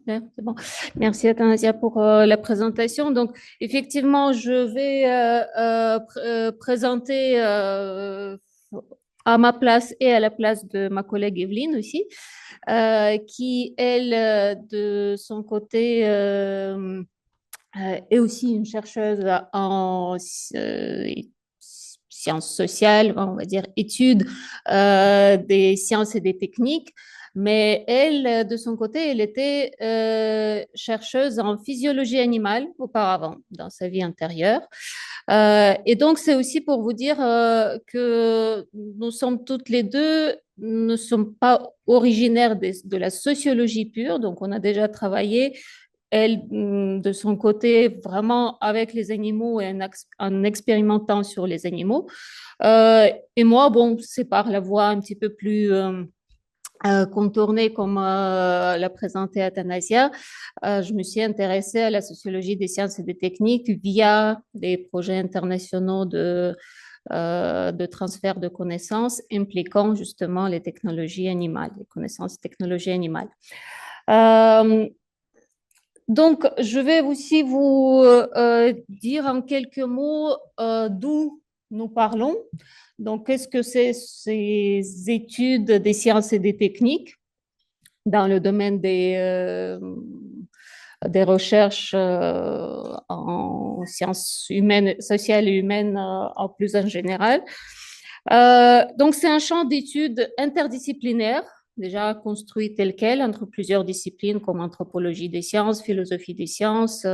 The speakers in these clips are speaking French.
Ouais, c'est bon. Merci Athanasia pour la présentation. Donc, effectivement, je vais présenter à ma place et à la place de ma collègue Evelyne aussi, qui, elle, de son côté, est aussi une chercheuse en sciences sociales, on va dire études des sciences et des techniques. Mais elle, de son côté, elle était chercheuse en physiologie animale auparavant, dans sa vie antérieure. Et donc, c'est aussi pour vous dire que nous sommes toutes les deux, ne sommes pas originaires de la sociologie pure. Donc, on a déjà travaillé elle, de son côté, vraiment avec les animaux et en expérimentant sur les animaux. Et moi, bon, c'est par la voie un petit peu plus contournée comme l'a présenté Athanasia. Je me suis intéressée à la sociologie des sciences et des techniques via des projets internationaux de transfert de connaissances impliquant justement les technologies animales, les connaissances technologies animales. Euh, donc, je vais aussi vous dire en quelques mots d'où nous parlons. Donc, qu'est-ce que c'est ces études des sciences et des techniques dans le domaine des recherches en sciences humaines, sociales et humaines en plus en général. Donc, c'est un champ d'études interdisciplinaire, déjà construit tel quel entre plusieurs disciplines comme anthropologie des sciences, philosophie des sciences,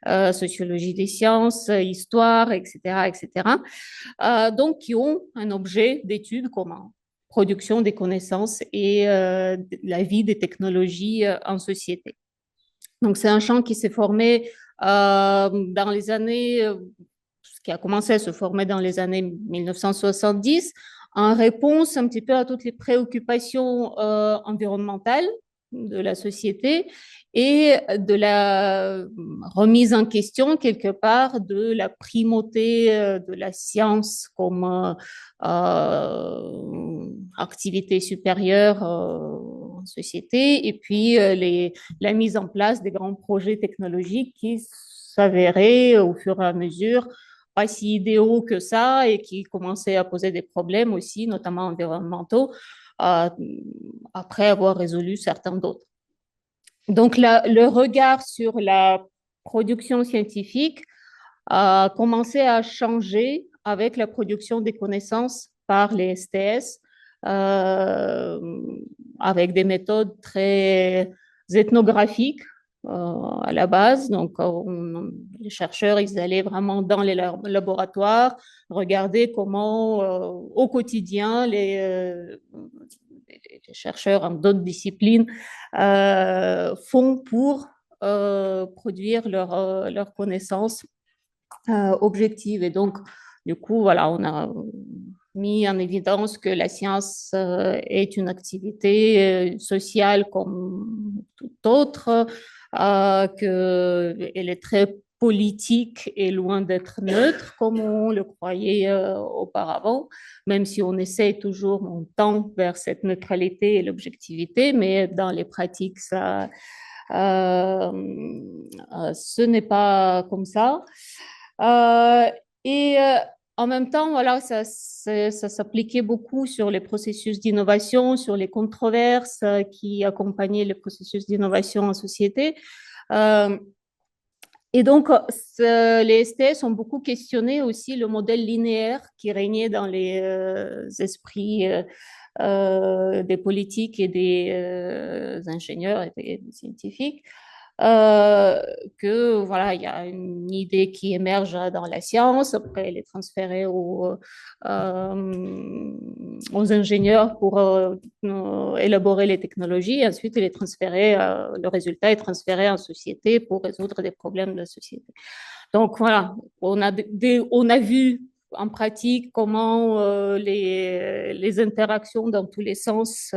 sociologie des sciences, histoire, etc., etc. Donc, qui ont un objet d'étude commun production des connaissances et la vie des technologies en société. Donc, c'est un champ qui s'est formé dans les années, qui a commencé à se former dans les années 1970, en réponse un petit peu à toutes les préoccupations environnementales de la société et de la remise en question quelque part de la primauté de la science comme activité supérieure en société et puis la mise en place des grands projets technologiques qui s'avéraient au fur et à mesure pas si idéaux que ça et qui commençaient à poser des problèmes aussi, notamment environnementaux, euh, après avoir résolu certains d'autres. Donc, le regard sur la production scientifique a commencé à changer avec la production des connaissances par les STS, euh, avec des méthodes très ethnographiques à la base. Donc, les chercheurs, ils allaient vraiment dans les laboratoires, regarder comment au quotidien les chercheurs en d'autres disciplines font pour produire leurs connaissances objectives. Et donc, du coup, voilà, on a mis en évidence que la science est une activité sociale comme toute autre, qu'elle est très politique et loin d'être neutre comme on le croyait auparavant, même si on essaie toujours, on tend vers cette neutralité et l'objectivité, mais dans les pratiques, ce n'est pas comme ça. Euh, et en même temps, voilà, ça s'appliquait beaucoup sur les processus d'innovation, sur les controverses qui accompagnaient les processus d'innovation en société. Euh, et donc, les STS ont beaucoup questionné aussi le modèle linéaire qui régnait dans les esprits des politiques et des ingénieurs et des scientifiques. Euh, que voilà, il y a une idée qui émerge dans la science, après elle est transférée aux ingénieurs pour élaborer les technologies, et ensuite elle est transférée, le résultat est transféré en société pour résoudre des problèmes de la société. Donc voilà, on a vu en pratique comment les interactions dans tous les sens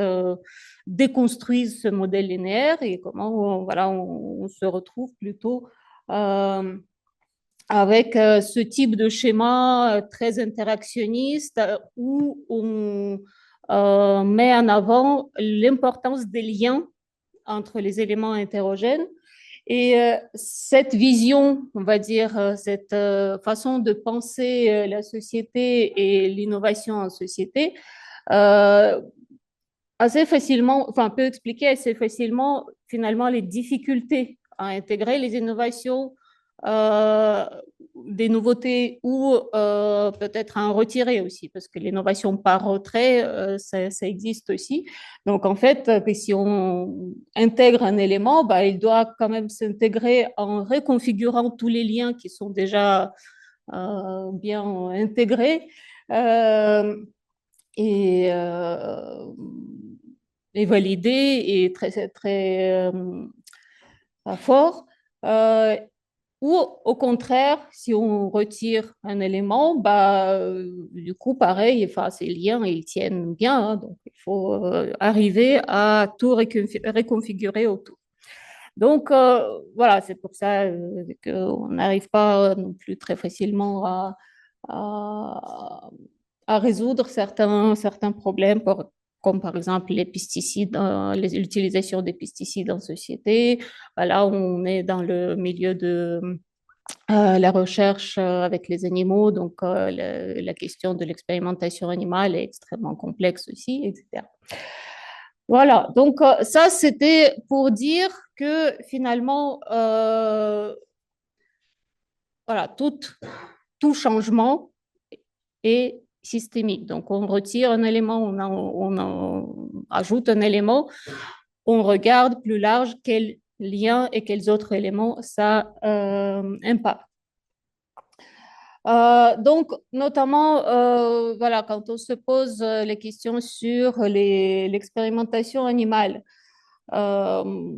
déconstruisent ce modèle linéaire et comment voilà, on se retrouve plutôt euh, avec ce type de schéma très interactionniste où on met en avant l'importance des liens entre les éléments hétérogènes. Et cette vision, on va dire, cette façon de penser la société et l'innovation en société, assez facilement, enfin, peut expliquer assez facilement finalement les difficultés à intégrer les innovations, euh, des nouveautés ou peut-être à en retirer aussi, parce que l'innovation par retrait, ça existe aussi. Donc, en fait, si on intègre un élément, bah, il doit quand même s'intégrer en reconfigurant tous les liens qui sont déjà bien intégrés. Euh, et, euh, et validé et très fort. Euh, ou au contraire, si on retire un élément, bah, du coup, pareil, enfin, ces liens, ils tiennent bien. Hein, donc, il faut arriver à tout reconfigurer autour. Donc, voilà, c'est pour ça qu'on n'arrive pas non plus très facilement à, à résoudre certains problèmes, comme par exemple les pesticides, l'utilisation des pesticides en société. Là, on est dans le milieu de la recherche avec les animaux, donc la question de l'expérimentation animale est extrêmement complexe aussi, etc. Voilà, donc ça, c'était pour dire que finalement, voilà, tout changement est systémique. Donc, on retire un élément, on ajoute un élément, on regarde plus large quels liens et quels autres éléments ça impacte. Donc, notamment, voilà, quand on se pose les questions sur l'expérimentation animale, euh,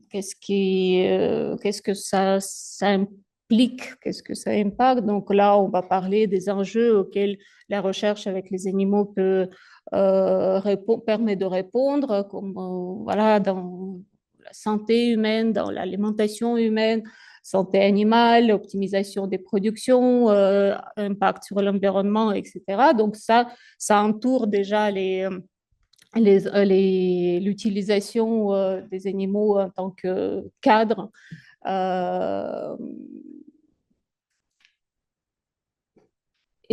qu'est-ce que ça implique, qu'est-ce que ça impacte. Donc là, on va parler des enjeux auxquels la recherche avec les animaux permet de répondre, comme voilà, dans la santé humaine, dans l'alimentation humaine, santé animale, optimisation des productions, impact sur l'environnement, etc. Donc ça entoure déjà l'utilisation des animaux en tant que cadre. Euh,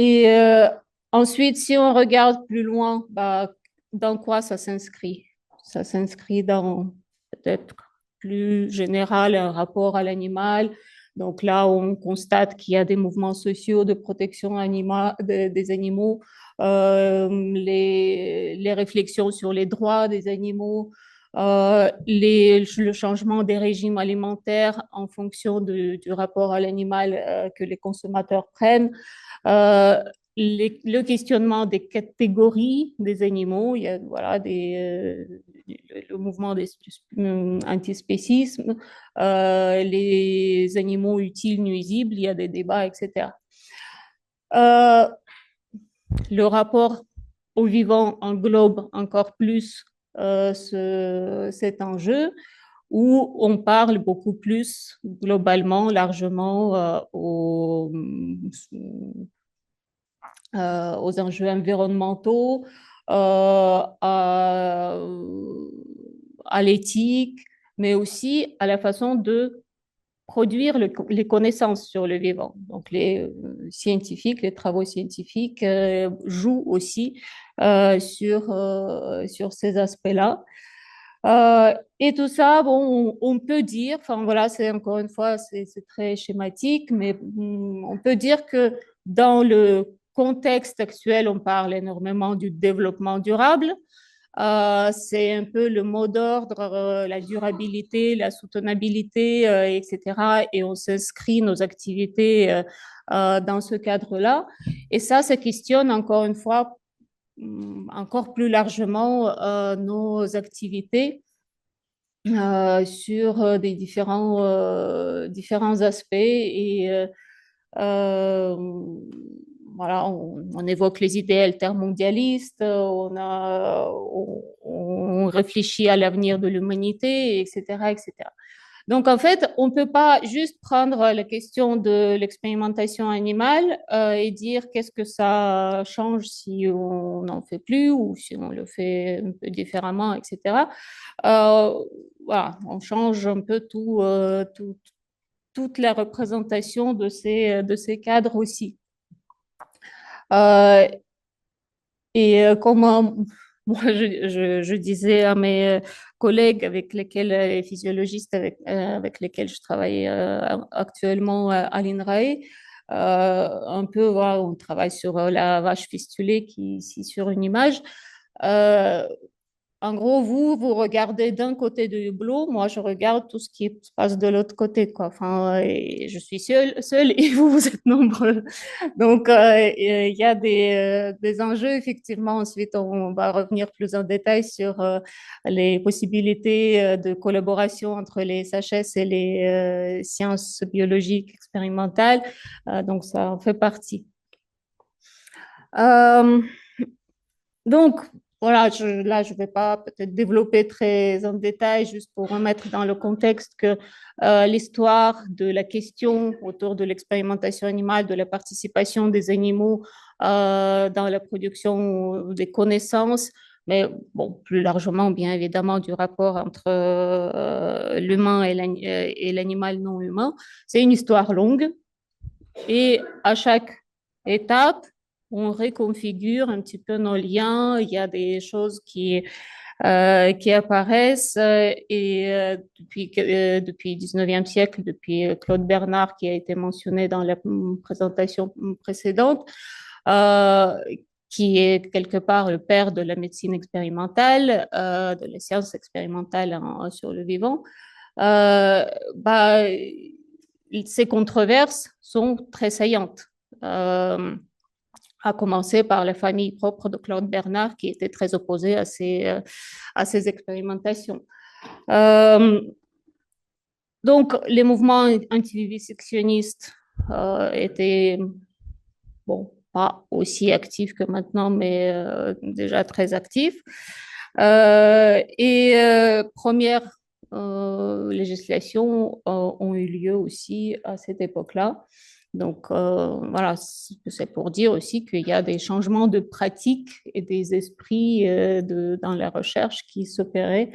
et ensuite, si on regarde plus loin, bah, dans quoi ça s'inscrit? Ça s'inscrit dans peut-être plus général un rapport à l'animal. Donc là, on constate qu'il y a des mouvements sociaux de protection des animaux, les réflexions sur les droits des animaux, le changement des régimes alimentaires en fonction du rapport à l'animal que les consommateurs prennent. Euh, le questionnement des catégories des animaux, il y a voilà, le mouvement des antispécismes, les animaux utiles, nuisibles, il y a des débats, etc. Euh, le rapport au vivant englobe encore plus cet enjeu où on parle beaucoup plus globalement, largement aux enjeux environnementaux, à l'éthique, mais aussi à la façon de produire les connaissances sur le vivant. Donc les scientifiques, les travaux scientifiques jouent aussi sur ces aspects-là. Et tout ça, bon, on peut dire, enfin voilà, c'est encore une fois, c'est très schématique, mais on peut dire que dans le contexte actuel, on parle énormément du développement durable. C'est un peu le mot d'ordre, la durabilité, la soutenabilité, etc. Et on s'inscrit nos activités dans ce cadre-là. Et ça questionne encore une fois encore plus largement nos activités sur différents aspects et euh, voilà, on évoque les idées altermondialistes, on réfléchit à l'avenir de l'humanité, etc., etc. Donc, en fait, on ne peut pas juste prendre la question de l'expérimentation animale et dire qu'est-ce que ça change si on n'en fait plus ou si on le fait un peu différemment, etc. Euh, voilà, on change un peu toute la représentation de ces cadres aussi. Euh, comment moi, je disais à mes collègues avec lesquels, les physiologistes avec lesquels je travaille actuellement à l'INRAE, un peu, voilà, on travaille sur la vache fistulée qui est ici sur une image. Euh, En gros, vous regardez d'un côté du hublot, moi, je regarde tout ce qui se passe de l'autre côté, quoi. Enfin, et je suis seule et vous êtes nombreux. Donc, il y a des enjeux, effectivement. Ensuite, on va revenir plus en détail sur les possibilités de collaboration entre les SHS et les sciences biologiques expérimentales. Donc, ça en fait partie. Euh, donc, voilà, là, je ne vais pas peut-être développer très en détail, juste pour remettre dans le contexte que l'histoire de la question autour de l'expérimentation animale, de la participation des animaux dans la production des connaissances, mais bon, plus largement, bien évidemment, du rapport entre l'humain et l'animal non humain, c'est une histoire longue et à chaque étape, on réconfigure un petit peu nos liens. Il y a des choses qui apparaissent depuis le 19e siècle, depuis Claude Bernard qui a été mentionné dans la présentation précédente, euh, qui est quelque part le père de la médecine expérimentale, de la science expérimentale sur le vivant. Euh, bah, ces controverses sont très saillantes. Euh, à commencer par la famille propre de Claude Bernard, qui était très opposée à ces expérimentations. Euh, donc, les mouvements antivivisectionnistes étaient, bon, pas aussi actifs que maintenant, mais déjà très actifs. Premières législations ont eu lieu aussi à cette époque-là. Donc, voilà, c'est pour dire aussi qu'il y a des changements de pratiques et des esprits dans la recherche qui s'opéraient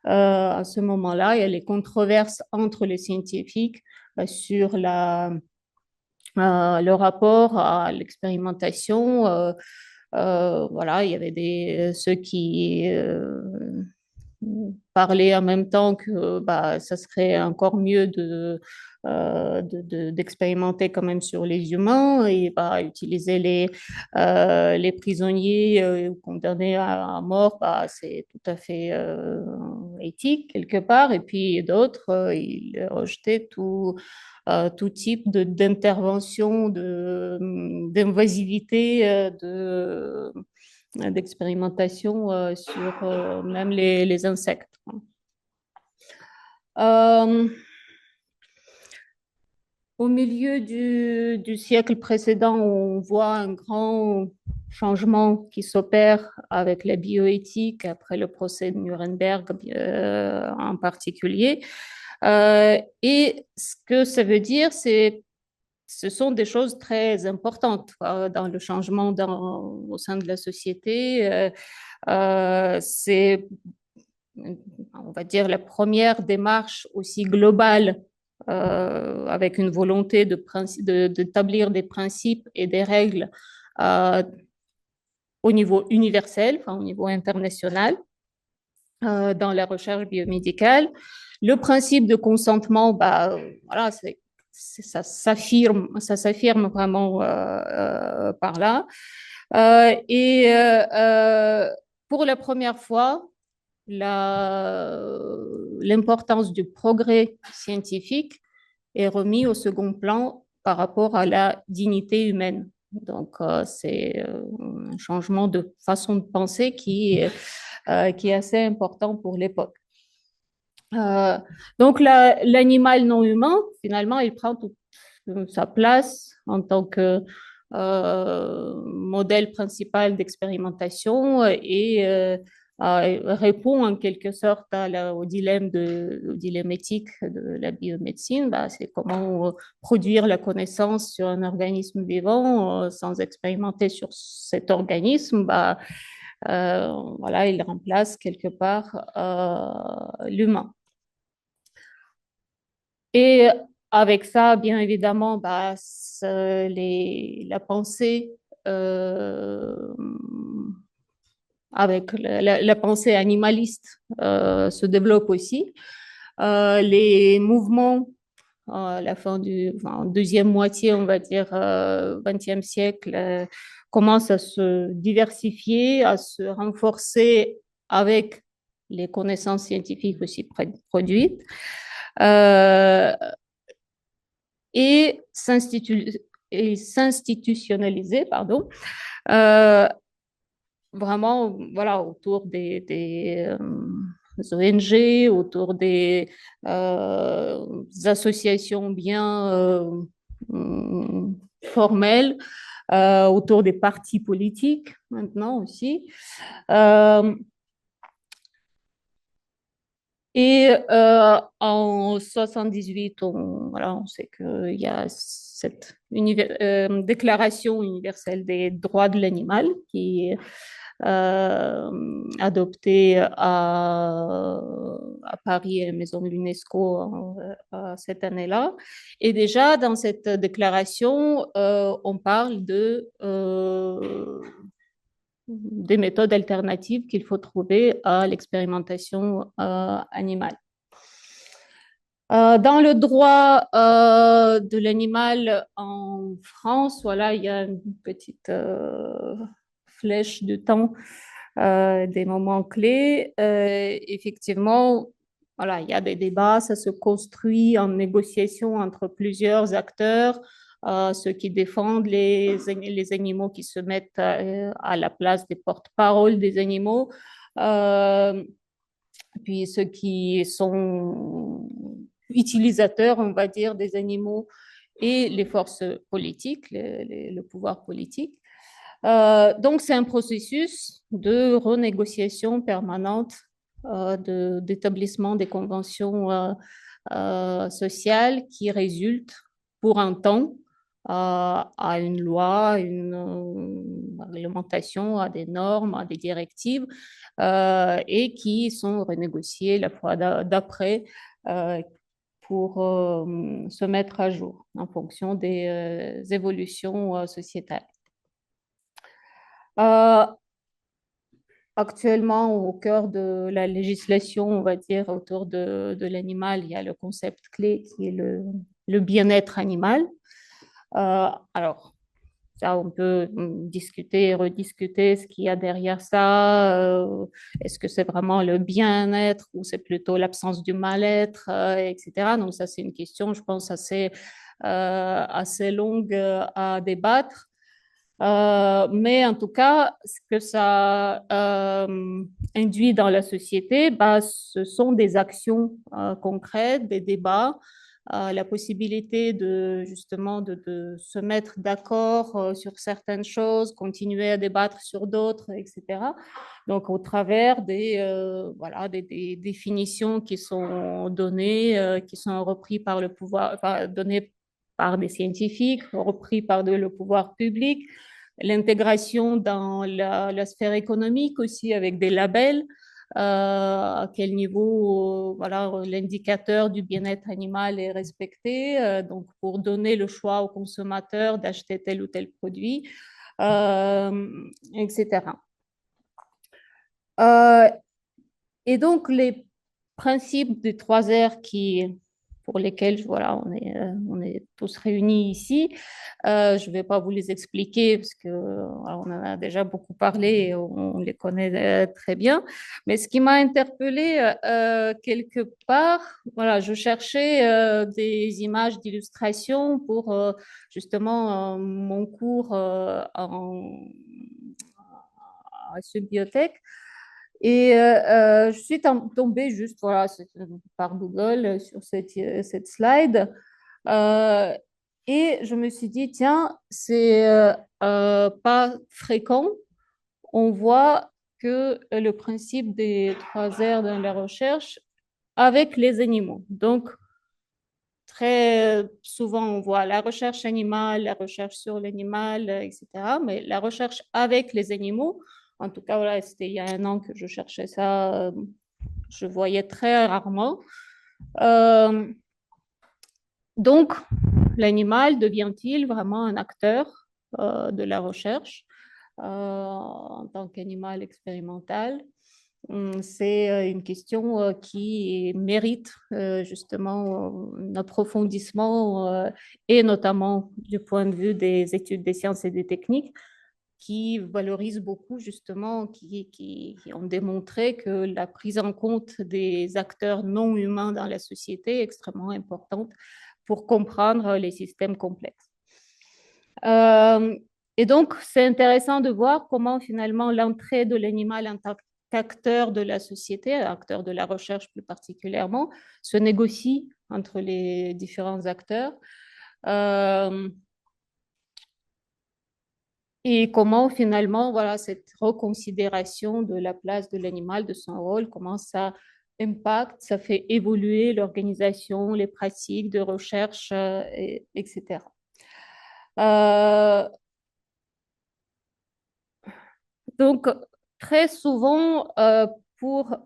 à ce moment-là. Il y a les controverses entre les scientifiques sur le rapport à l'expérimentation. Voilà, il y avait ceux qui parlaient en même temps que bah, ça serait encore mieux d'expérimenter quand même sur les humains et bah, utiliser les prisonniers condamnés à mort, bah, c'est tout à fait éthique quelque part. Et puis d'autres, ils rejetaient tout type d'intervention, d'invasivité, d'expérimentation sur même les insectes. Euh, Au milieu du siècle précédent, on voit un grand changement qui s'opère avec la bioéthique après le procès de Nuremberg en particulier. Et ce que ça veut dire, ce sont des choses très importantes dans le changement au sein de la société. C'est, on va dire, la première démarche aussi globale avec une volonté d'établir des principes et des règles euh, au niveau universel, enfin, au niveau international, dans la recherche biomédicale. Le principe de consentement, bah, voilà, ça s'affirme vraiment par là. Pour la première fois, l'importance du progrès scientifique est remis au second plan par rapport à la dignité humaine. Donc, c'est un changement de façon de penser qui est assez important pour l'époque. Euh, donc, l'animal non humain, finalement, il prend toute sa place en tant que modèle principal d'expérimentation et répond en quelque sorte au dilemme éthique de la biomédecine. Bah, c'est comment produire la connaissance sur un organisme vivant sans expérimenter sur cet organisme. Bah, voilà, il remplace quelque part l'humain. Et avec ça, bien évidemment, bah, la pensée euh, avec la pensée animaliste se développe aussi. Les mouvements la fin enfin, deuxième moitié, on va dire, XXe siècle, commence à se diversifier, à se renforcer avec les connaissances scientifiques aussi produites euh, et s'institutionnaliser, pardon, euh, vraiment, voilà, autour des ONG, autour des associations bien formelles, autour des partis politiques maintenant aussi. Euh, en 78, voilà, on sait qu'il y a cette déclaration universelle des droits de l'animal qui est adoptée à Paris, à la maison de l'UNESCO cette année-là. Et déjà, dans cette déclaration, on parle des méthodes alternatives qu'il faut trouver à l'expérimentation animale. Dans le droit de l'animal en France, voilà, il y a une petite flèche de temps, des moments clés. Effectivement, voilà, il y a des débats, ça se construit en négociation entre plusieurs acteurs, ceux qui défendent les animaux, qui se mettent à la place des porte-parole des animaux. Puis ceux qui sont utilisateurs, on va dire, des animaux et les forces politiques, le pouvoir politique. Donc, c'est un processus de renégociation permanente, d'établissement des conventions sociales qui résultent pour un temps à une loi, une réglementation, à des normes, à des directives, et qui sont renégociées la fois d'après euh, pour se mettre à jour en fonction des évolutions sociétales. Euh, Actuellement, au cœur de la législation, on va dire, autour de l'animal, il y a le concept clé qui est le bien-être animal. Alors, ça, on peut discuter et rediscuter ce qu'il y a derrière ça. Est-ce que c'est vraiment le bien-être ou c'est plutôt l'absence du mal-être, etc. Donc, ça, c'est une question, je pense, assez longue à débattre. Mais en tout cas, ce que ça induit dans la société, bah, ce sont des actions concrètes, des débats, la possibilité de justement de se mettre d'accord sur certaines choses, continuer à débattre sur d'autres, etc. Donc, au travers voilà, des définitions qui sont données, qui sont reprises par le pouvoir, enfin, données par des scientifiques, repris par le pouvoir public, l'intégration dans la sphère économique aussi avec des labels, à quel niveau voilà, l'indicateur du bien-être animal est respecté, donc pour donner le choix aux consommateurs d'acheter tel ou tel produit, etc. Euh, et donc, les principes des 3 R pour lesquels voilà, on est tous réunis ici, je ne vais pas vous les expliquer parce qu'on en a déjà beaucoup parlé et on les connaît très bien. Mais ce qui m'a interpellée quelque part, voilà, je cherchais des images d'illustration pour justement mon cours en symbiothèque. Et je suis tombée juste voilà, par Google sur cette slide. Euh, et je me suis dit, tiens, c'est pas fréquent. On voit que le principe des 3 R dans la recherche avec les animaux. Donc, très souvent, on voit la recherche animale, la recherche sur l'animal, etc. Mais la recherche avec les animaux, en tout cas, voilà, c'était il y a 1 an que je cherchais ça, je voyais très rarement. Donc, l'animal devient-il vraiment un acteur de la recherche en tant qu'animal expérimental? C'est une question qui mérite justement un approfondissement et notamment du point de vue des études des sciences et des techniques qui valorisent beaucoup justement, qui ont démontré que la prise en compte des acteurs non humains dans la société est extrêmement importante pour comprendre les systèmes complexes. Et donc, c'est intéressant de voir comment finalement l'entrée de l'animal en tant qu'acteur de la société, acteur de la recherche plus particulièrement, se négocie entre les différents acteurs. Et comment finalement, voilà, cette reconsidération de la place de l'animal, de son rôle, comment ça impacte, ça fait évoluer l'organisation, les pratiques de recherche, etc. Donc, très souvent, pour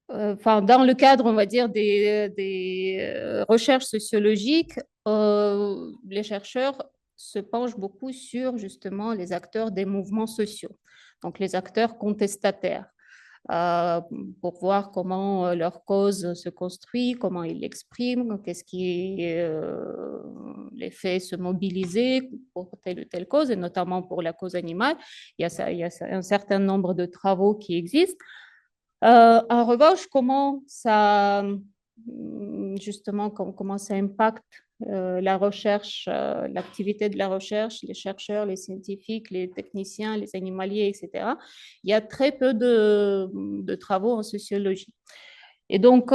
enfin, dans le cadre, on va dire, des recherches sociologiques, les chercheurs se penchent beaucoup sur justement les acteurs des mouvements sociaux, donc les acteurs contestataires, euh, pour voir comment leur cause se construit, comment ils l'expriment, qu'est-ce qui les fait se mobiliser pour telle ou telle cause, et notamment pour la cause animale. Il y a un certain nombre de travaux qui existent. En revanche, comment ça, justement, comment ça impacte la recherche, l'activité de la recherche, les chercheurs, les scientifiques, les techniciens, les animaliers, etc. Il y a très peu de travaux en sociologie. Et donc,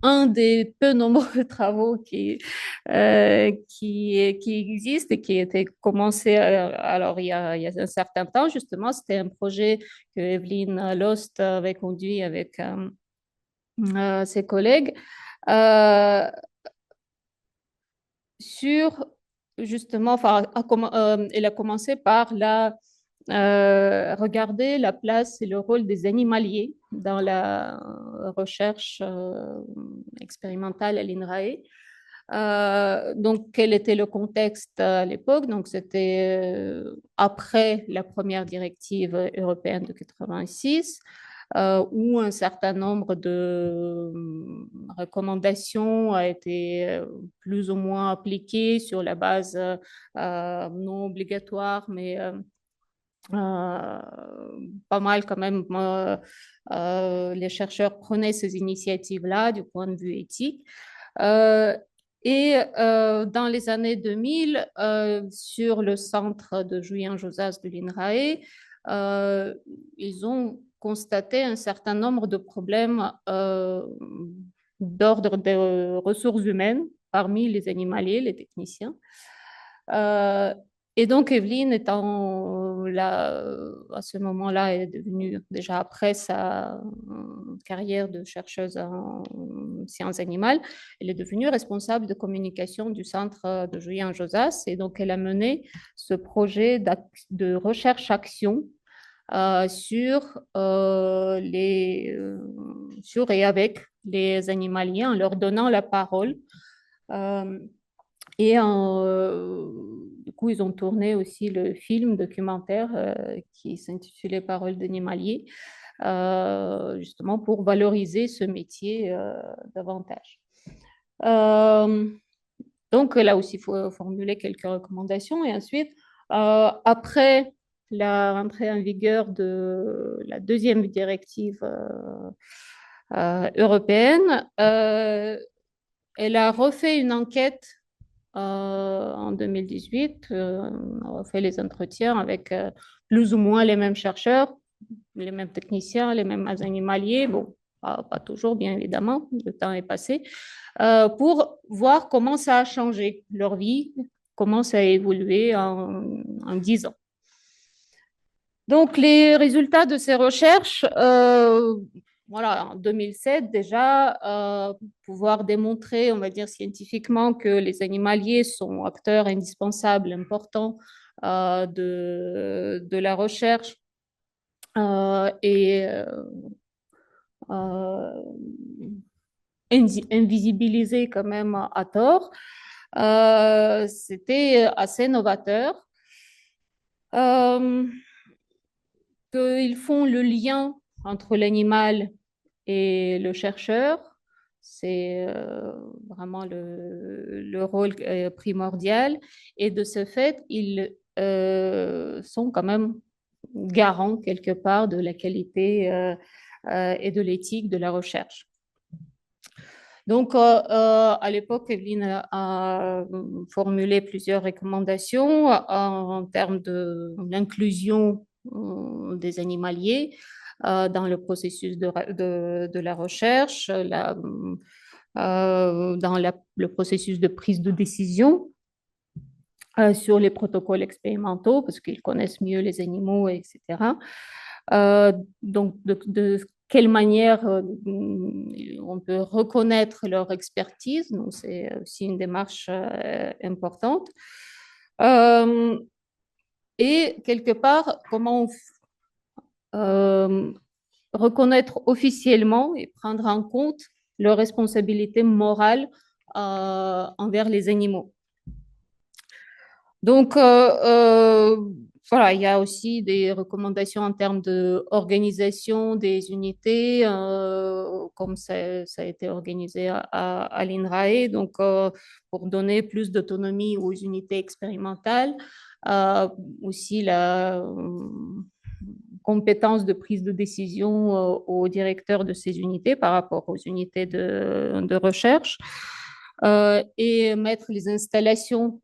un des peu nombreux travaux qui existent et qui a été commencé alors il y a un certain temps, justement, c'était un projet que Evelyne Lost avait conduit avec ses collègues euh, sur justement, enfin, elle a commencé par regarder la place et le rôle des animaliers dans la recherche expérimentale à l'INRAE. Donc, quel était le contexte à l'époque? Donc, c'était après la première directive européenne de 86, où un certain nombre de recommandations a été plus ou moins appliquées sur la base non obligatoire, mais pas mal quand même. Les chercheurs prenaient ces initiatives-là du point de vue éthique. Euh, et dans les années 2000, sur le centre de Julian-Josas de l'INRAE, ils ont constaté un certain nombre de problèmes d'ordre des ressources humaines parmi les animaliers, les techniciens. Et donc, Evelyne étant là, à ce moment-là, est devenue, déjà après sa carrière de chercheuse en sciences animales, elle est devenue responsable de communication du centre de Julien Josas. Et donc, elle a mené ce projet de recherche-action sur et avec les animaliers en leur donnant la parole. Euh, et du coup, ils ont tourné aussi le film documentaire qui s'intitulait Paroles d'animalier, justement pour valoriser ce métier davantage. Euh, donc là aussi, il faut formuler quelques recommandations. Et ensuite, après la rentrée en vigueur de la deuxième directive européenne, elle a refait une enquête en 2018. On a fait les entretiens avec plus ou moins les mêmes chercheurs, les mêmes techniciens, les mêmes animaliers. Bon, pas toujours, bien évidemment, le temps est passé, pour voir comment ça a changé leur vie, comment ça a évolué en 10 ans. Donc, les résultats de ces recherches, voilà, en 2007 déjà, pouvoir démontrer, on va dire scientifiquement, que les animaliers sont acteurs indispensables, importants de la recherche et euh, invisibilisés quand même à tort, c'était assez novateur. Euh, Qu'ils font le lien entre l'animal et le chercheur. C'est vraiment le rôle primordial. Et de ce fait, ils sont quand même garants quelque part de la qualité et de l'éthique de la recherche. Donc, à l'époque, Evelyne a formulé plusieurs recommandations en termes de l'inclusion des animaliers dans le processus de la recherche, dans le processus de prise de décision sur les protocoles expérimentaux, parce qu'ils connaissent mieux les animaux, etc. Donc, de quelle manière on peut reconnaître leur expertise. Donc, c'est aussi une démarche importante. Et quelque part, comment reconnaître officiellement et prendre en compte leur responsabilité morale envers les animaux. Donc, voilà, il y a aussi des recommandations en termes d'organisation des unités, comme ça a été organisé à l'INRAE, donc pour donner plus d'autonomie aux unités expérimentales, aussi la compétence de prise de décision au directeur de ces unités par rapport aux unités de recherche, et mettre les installations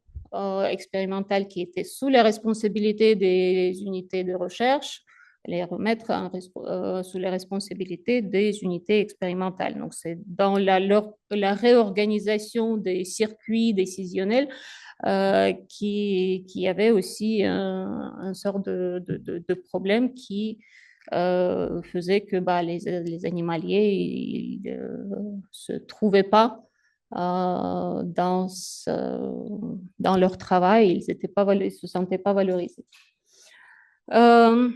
expérimentales qui étaient sous la responsabilité des unités de recherche, les remettre sous la responsabilité des unités expérimentales. Donc, c'est dans la réorganisation des circuits décisionnels qui avait aussi un sort de problème qui faisait que bah, les animaliers ne se trouvaient pas dans leur travail, ils se sentaient pas valorisés. Euh,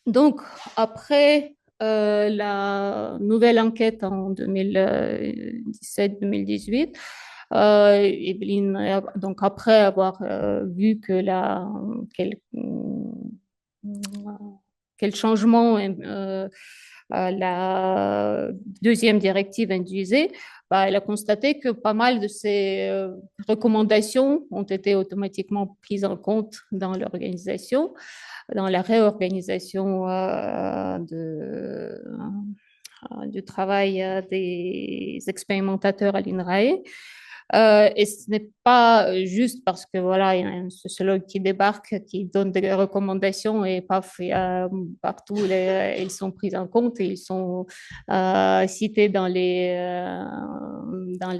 donc, après la nouvelle enquête en 2017-2018, Evelyne, donc après avoir vu que quel changement la deuxième directive induisait, bah, elle a constaté que pas mal de ces recommandations ont été automatiquement prises en compte dans l'organisation, dans la réorganisation du travail des expérimentateurs à l'INRAE. Et ce n'est pas juste parce que voilà, il y a un sociologue qui débarque, qui donne des recommandations et paf, partout ils sont pris en compte et ils sont cités dans les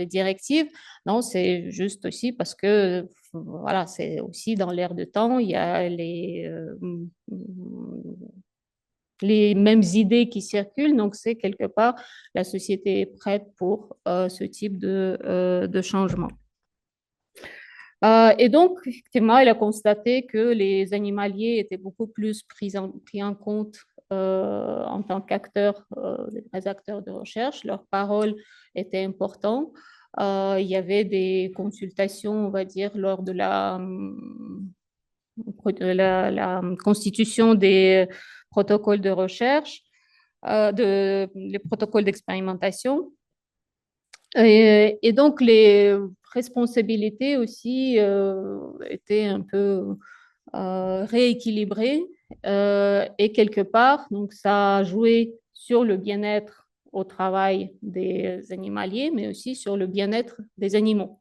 directives. Non, c'est juste aussi parce que voilà, c'est aussi dans l'air de temps, il y a les mêmes idées qui circulent. Donc, c'est quelque part, la société est prête pour ce type de changement. Et donc, effectivement, elle a constaté que les animaliers étaient beaucoup plus pris en compte en tant qu'acteurs, des vrais acteurs de recherche. Leur parole était importante. Il y avait des consultations, on va dire, lors de la constitution des protocoles de recherche, les protocoles d'expérimentation. Et donc, les responsabilités aussi étaient un peu rééquilibrées. Et quelque part, donc, ça a joué sur le bien-être au travail des animaliers, mais aussi sur le bien-être des animaux.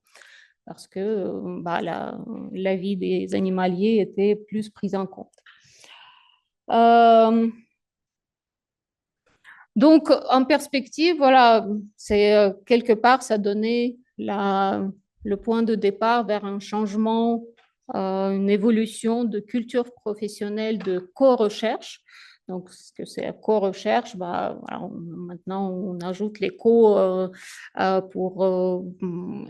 Parce que bah, la vie des animaliers était plus prise en compte. Donc, en perspective, voilà, c'est quelque part, ça donnait le point de départ vers un changement, une évolution de culture professionnelle de co-recherche. Donc, ce que c'est la co-recherche, bah, voilà, maintenant on ajoute les co pour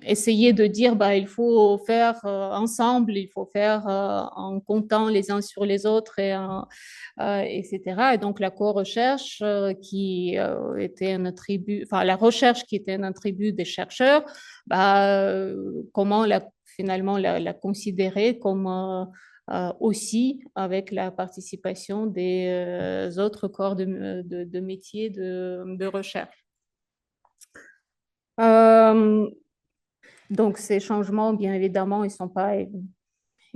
essayer de dire bah, il faut faire ensemble, il faut faire en comptant les uns sur les autres etc. Et donc la co-recherche qui était un attribut, enfin la recherche qui était un attribut des chercheurs, bah, comment finalement la considérer comme aussi avec la participation des autres corps de métiers de recherche. Donc ces changements, bien évidemment, ils ne sont pas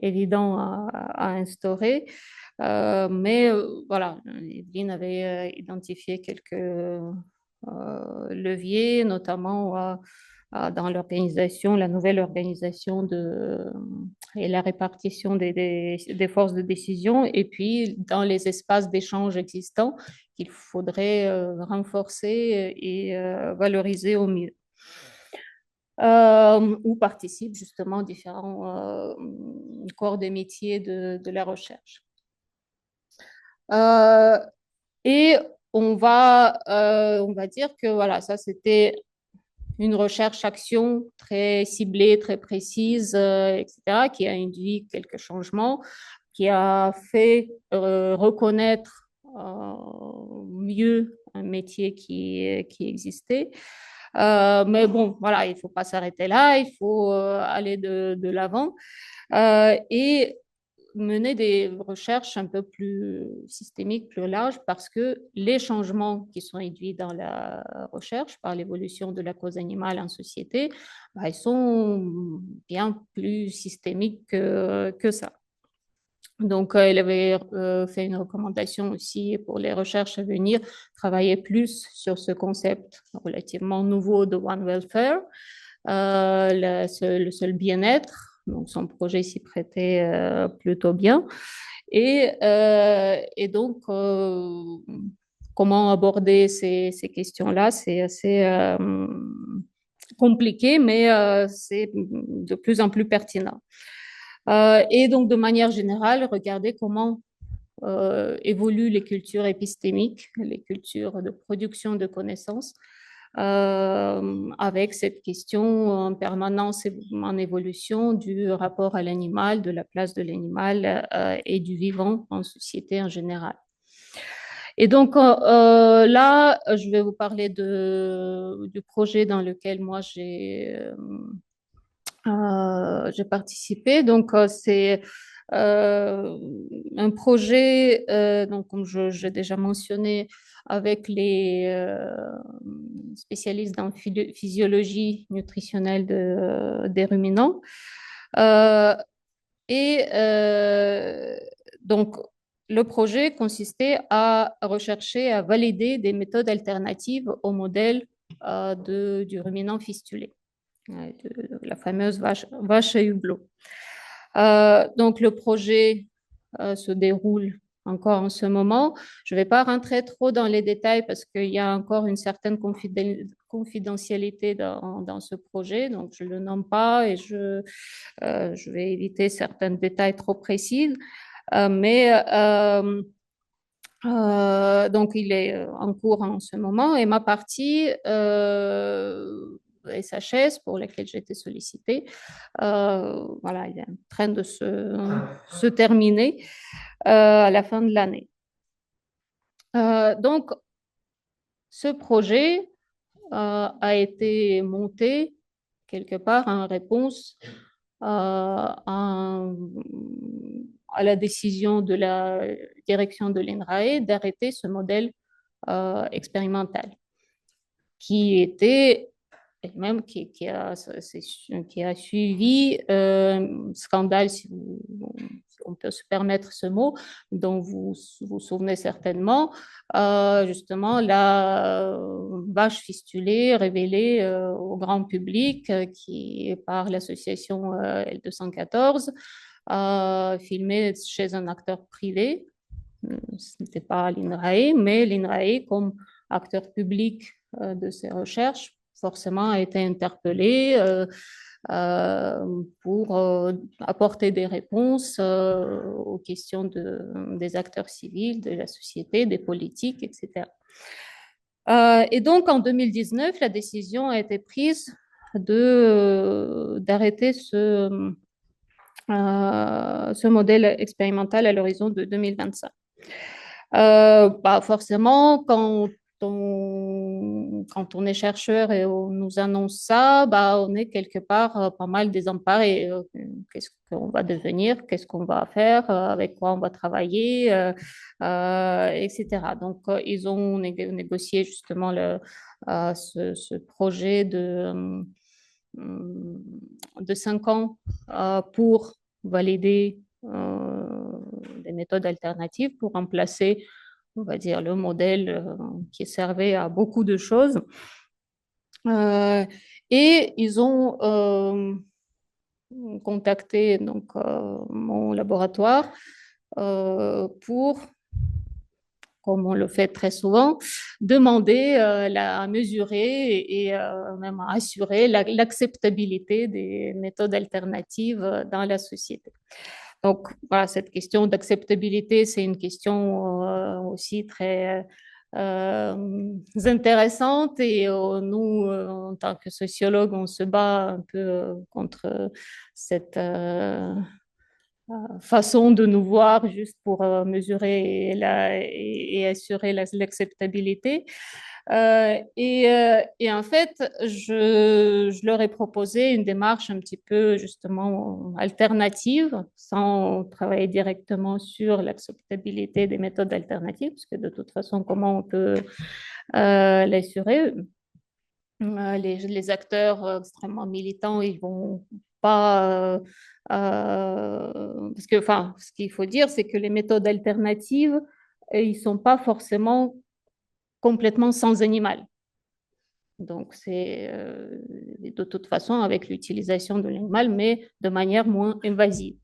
évidents à instaurer. Mais voilà, Evelyne avait identifié quelques leviers, notamment dans l'organisation, la nouvelle organisation et la répartition des forces de décision, et puis dans les espaces d'échange existants qu'il faudrait renforcer et valoriser au mieux. Où participent justement différents corps de métiers de la recherche. Et on va dire que voilà, ça c'était une recherche-action très ciblée, très précise, etc., qui a induit quelques changements, qui a fait reconnaître mieux un métier qui existait. Mais bon, voilà, il ne faut pas s'arrêter là, il faut aller de l'avant et mener des recherches un peu plus systémiques, plus larges, parce que les changements qui sont induits dans la recherche par l'évolution de la cause animale en société, bah, ils sont bien plus systémiques que ça. Donc, elle avait fait une recommandation aussi pour les recherches à venir, travailler plus sur ce concept relativement nouveau de One Welfare, le seul bien-être. Donc, son projet s'y prêtait plutôt bien. Et donc, comment aborder ces questions-là, c'est assez compliqué, mais c'est de plus en plus pertinent. Et donc, de manière générale, regarder comment évoluent les cultures épistémiques, les cultures de production de connaissances, avec cette question en permanence en évolution du rapport à l'animal, de la place de l'animal et du vivant en société en général. Et donc là, je vais vous parler du projet dans lequel moi j'ai participé. Donc, c'est un projet, donc, comme j'ai déjà mentionné, avec les spécialistes en physiologie nutritionnelle des ruminants. Et donc, le projet consistait à rechercher, à valider des méthodes alternatives au modèle du ruminant fistulé, la fameuse vache à hublot. Donc, le projet se déroule encore en ce moment. Je ne vais pas rentrer trop dans les détails parce qu'il y a encore une certaine confidentialité dans ce projet, donc je ne le nomme pas et je vais éviter certains détails trop précis. Donc, il est en cours en ce moment et ma partie SHS pour laquelle j'ai été sollicitée, voilà, il est en train de se terminer à la fin de l'année. Donc, ce projet a été monté quelque part en réponse à la décision de la direction de l'INRAE d'arrêter ce modèle expérimental qui était même qui a suivi scandale, si on peut se permettre ce mot, dont vous vous souvenez certainement, justement la vache fistulée révélée au grand public qui par l'association L214, filmée chez un acteur privé. Ce n'était pas l'INRAE, mais l'INRAE comme acteur public de ces recherches forcément a été interpellé pour apporter des réponses aux questions des acteurs civils, de la société, des politiques, etc. Et donc, en 2019, la décision a été prise d'arrêter ce modèle expérimental à l'horizon de 2025. Forcément, quand on est chercheur et on nous annonce ça, on est quelque part pas mal désemparé. Qu'est-ce qu'on va devenir? Qu'est-ce qu'on va faire? Avec quoi on va travailler? Etc. Donc, ils ont négocié justement ce projet de 5 ans pour valider des méthodes alternatives pour remplacer, on va dire, le modèle qui servait à beaucoup de choses. Et ils ont contacté donc, mon laboratoire pour, comme on le fait très souvent, demander à mesurer et même à assurer l'acceptabilité des méthodes alternatives dans la société. Donc, voilà, cette question d'acceptabilité, c'est une question aussi très intéressante et nous, en tant que sociologues, on se bat un peu contre cette façon de nous voir juste pour mesurer et assurer l'acceptabilité. Et en fait, je leur ai proposé une démarche un petit peu justement alternative, sans travailler directement sur l'acceptabilité des méthodes alternatives, parce que de toute façon, comment on peut l'assurer? Les acteurs extrêmement militants, ils vont pas... parce que, enfin, ce qu'il faut dire, c'est que les méthodes alternatives, ils sont pas forcément complètement sans animal. Donc, c'est de toute façon avec l'utilisation de l'animal, mais de manière moins invasive.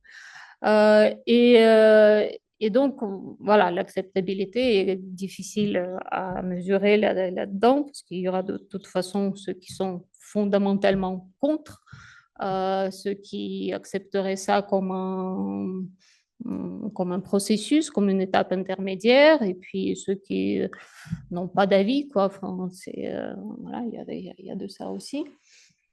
Euh, et, euh, et donc, voilà, l'acceptabilité est difficile à mesurer là-dedans, parce qu'il y aura de toute façon ceux qui sont fondamentalement contre, ceux qui accepteraient ça comme un processus, comme une étape intermédiaire, et puis ceux qui n'ont pas d'avis, quoi. Enfin, voilà, il y a de ça aussi.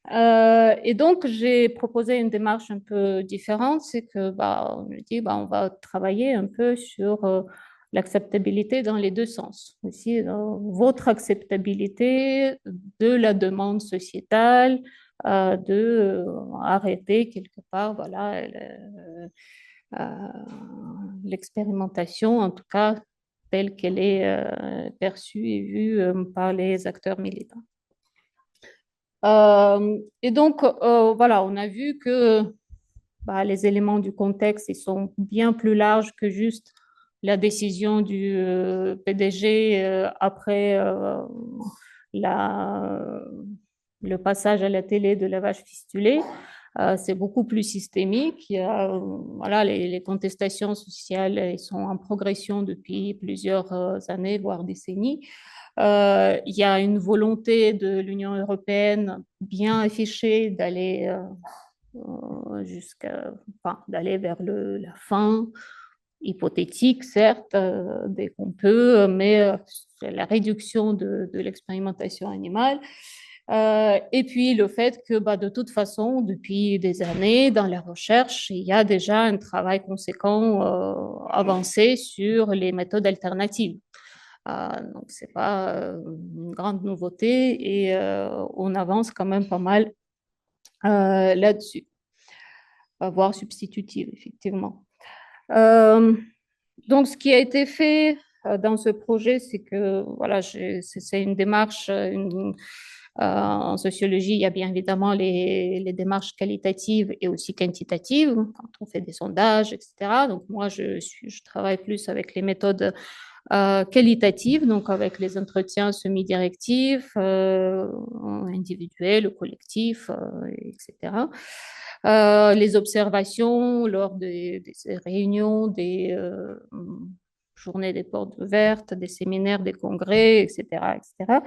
Et donc, j'ai proposé une démarche un peu différente, c'est que on me dit on va travailler un peu sur l'acceptabilité dans les deux sens. Aussi, votre acceptabilité de la demande sociétale, arrêter quelque part voilà, l'expérimentation, en tout cas telle qu'elle est perçue et vue par les acteurs militants. Et donc, voilà, on a vu que les éléments du contexte, ils sont bien plus larges que juste la décision du PDG après la, le passage à la télé de la vache fistulée. C'est beaucoup plus systémique. Il y a, voilà, les contestations sociales elles sont en progression depuis plusieurs années, voire décennies. Il y a une volonté de l'Union européenne bien affichée d'aller vers la fin hypothétique, certes, dès qu'on peut, mais la réduction de l'expérimentation animale. Et puis le fait que de toute façon, depuis des années, dans la recherche, il y a déjà un travail conséquent avancé sur les méthodes alternatives. Donc, ce n'est pas une grande nouveauté et on avance quand même pas mal là-dessus, voire substitutive, effectivement. Donc, ce qui a été fait dans ce projet, c'est que voilà, c'est une démarche. En sociologie, il y a bien évidemment les démarches qualitatives et aussi quantitatives, quand on fait des sondages, etc. Donc, moi, je travaille plus avec les méthodes qualitatives, donc avec les entretiens semi-directifs, individuels ou collectifs, etc. Les observations lors des réunions, des journées des portes ouvertes, des séminaires, des congrès, etc., etc.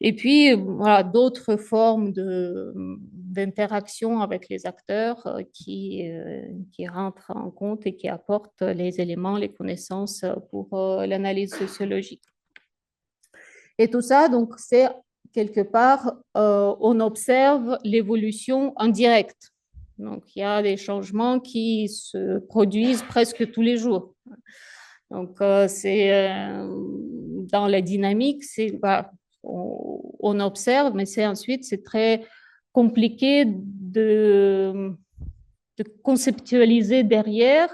Et puis, voilà, d'autres formes d'interaction avec les acteurs qui rentrent en compte et qui apportent les éléments, les connaissances pour l'analyse sociologique. Et tout ça, donc, c'est quelque part, on observe l'évolution en direct. Donc, il y a des changements qui se produisent presque tous les jours. Donc, dans la dynamique, bah, on observe, mais ensuite, c'est très compliqué de conceptualiser derrière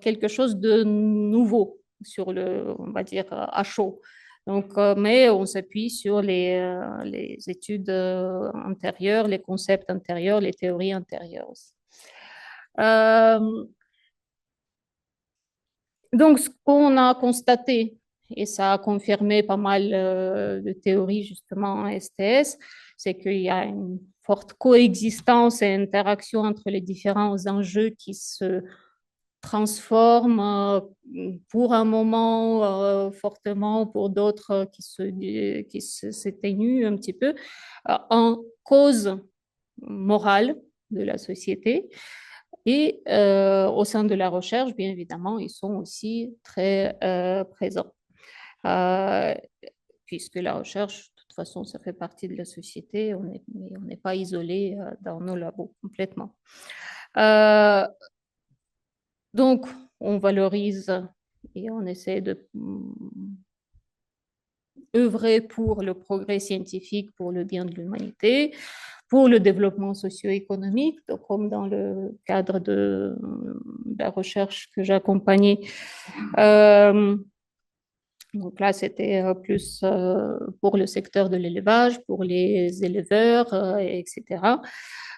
quelque chose de nouveau on va dire, à chaud. Donc, mais on s'appuie sur les études antérieures, les concepts antérieurs, les théories antérieures aussi. Donc, ce qu'on a constaté, et ça a confirmé pas mal de théories justement en STS, c'est qu'il y a une forte coexistence et interaction entre les différents enjeux qui se transforment pour un moment fortement, pour d'autres qui s'éteignent un petit peu, en cause morale de la société. Et au sein de la recherche, bien évidemment, ils sont aussi très présents. Puisque la recherche, de toute façon, ça fait partie de la société, on n'est pas isolé dans nos labos complètement. Donc, on valorise et on essaie de œuvrer pour le progrès scientifique, pour le bien de l'humanité, pour le développement socio-économique, comme dans le cadre de la recherche que j'ai accompagnée. Donc là, c'était plus pour le secteur de l'élevage, pour les éleveurs, etc.